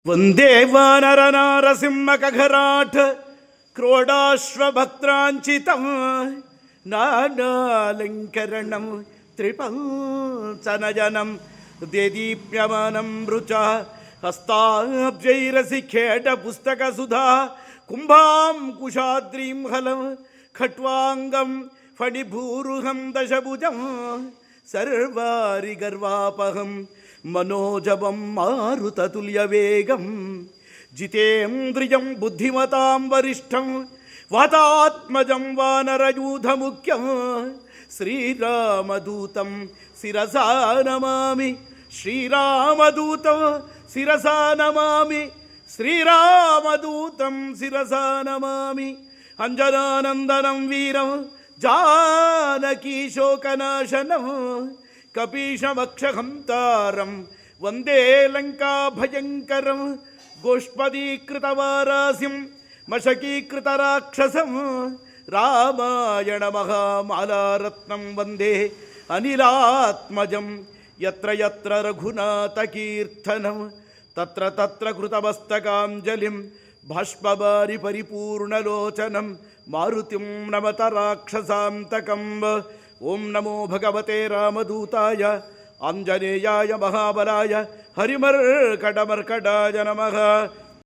వందే వానర నారసింహ కఘరాఠ క్రోడాశ్వభక్త్రాంచితం నానాలంకరణం త్రిపంచనజనం దేదీప్యమానం రుచ హస్తాబ్జైరసిఖేట పుస్తక సుధా కుంభాంకుశాద్రీం హలం ఖట్వాంగం ఫణిభూరుహం దశభుజం సర్వారి గర్వాపహం మనోజవం మారుతతుల్యవేగం జితేంద్రియం బుద్ధిమతాం వరిష్టం వాతాత్మజం వానరయూధముఖ్యం శ్రీరామదూతం శిరసా నమామి శ్రీరామదూతం శిరసా నమామి శ్రీరామదూతం శిరసా నమామి అంజనానందనం వీరం జానకీ శోకనాశనం కపీశమక్షహంతారం వందే లంకా భయంకరం గోష్పదీకృతవారాసిం మశకీకృతరాక్షసం రామాయణ మహామాలారత్నం వందే అనిలాత్మజం యత్ర యత్ర రఘునాథకీర్తనం తత్ర తత్ర కృతమస్తకాంజలిం బాష్పబారి పరిపూర్ణలోచనం మారుతిం నమత రాక్షసాంతకం. ఓం నమో భగవతే రామదూతాయ ఆంజనేయాయ మహాబలాయ హరిమర్కటమర్కటాయ నమః.